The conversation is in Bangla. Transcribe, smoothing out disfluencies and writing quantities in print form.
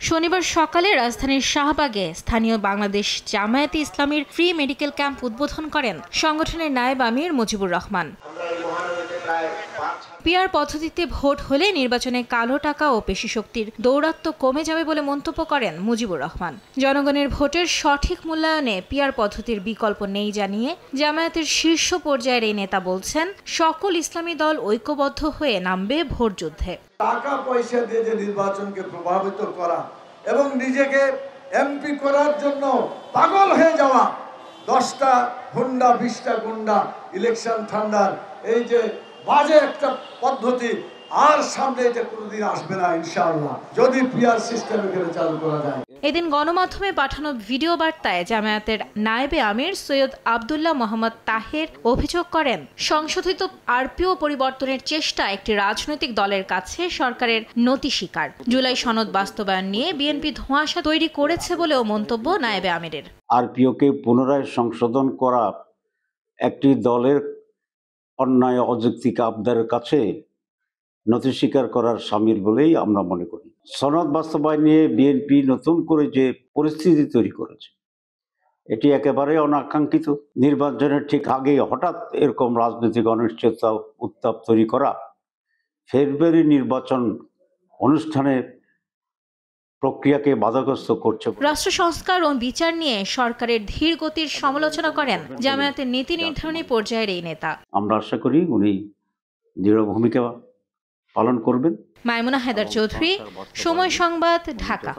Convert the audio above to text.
শনিবার সকালে রাজধানীর শাহবাগে স্থানীয় বাংলাদেশ জামায়াতে ইসলামীর ফ্রি মেডিকেল ক্যাম্প উদ্বোধন করেন সংগঠনের নায়েব আমির মুজিবুর রহমান। পিআর পদ্ধতিতে ভোট হলে নির্বাচনে কালো টাকা ও পেশিশক্তির দৌরাত্ম্য কমে যাবে বলে মন্তব্য করেন মুজিবুর রহমান। জনগণের ভোটের সঠিক মূল্যায়নে পিআর পদ্ধতির বিকল্প নেই জানিয়ে জামায়াতের শীর্ষ পর্যায়ের এই নেতা বলছেন, সকল ইসলামী দল ঐক্যবদ্ধ হয়ে নামবে ভোট যুদ্ধে। টাকা পয়সা দিয়ে যে নির্বাচনকে প্রভাবিত করা এবং নিজেকে এমপি করার জন্য পাগল হয়ে যাওয়া, 10টা হুন্ডা 20টা গুন্ডা ইলেকশন ঠান্ডার এই যে বাজে একটা পদ্ধতি আর সামনে এটা কোনোদিন আসবে না ইনশাআল্লাহ, যদি পিআর সিস্টেম এখানে চালু করা যায়। এদিন গণমাধ্যমে পাঠানো ভিডিও বার্তায় জামায়াতের নায়েবে আমির সৈয়দ আব্দুল্লাহ মোহাম্মদ তাহের অভিযোগ করেন, সংশোধিত আরপিও পরিবর্তনের চেষ্টা একটি রাজনৈতিক দলের কাছে সরকারের নতি স্বীকার। জুলাই সনদ বাস্তবায়ন নিয়ে বিএনপি ধোঁয়াশা তৈরি করেছে বলেও মন্তব্য নায়েবে আমিরের। আরপিওকে পুনরায় সংশোধন করা একটি দলের অন্যায় অযৌক্তিক আবদারের কাছে নথি স্বীকার করার শামিল বলেই আমরা মনে করি। সনদ বাস্তবায়ন নিয়ে বিএনপি নতুন করে যে পরিস্থিতি তৈরি করেছে এটি একেবারে অনাকাঙ্ক্ষিত। নির্বাচনের ঠিক আগে হঠাৎ এরকম রাজনৈতিক অনিশ্চয়তা উত্তাপ তৈরি করা ফেব্রুয়ারি নির্বাচন অনুষ্ঠানের প্রক্রিয়াকে বাধাগ্রস্ত করছে। রাষ্ট্র সংস্কার ও বিচার নিয়ে সরকারের ধীর গতির সমালোচনা করেন জামায়াতের নীতি নির্ধারণী পর্যায়ের এই নেতা। আমরা আশা করি উনি দৃঢ় ভূমিকা পালন করবেন। মাইমুনা হায়দার চৌধুরী, সময় সংবাদ, ঢাকা।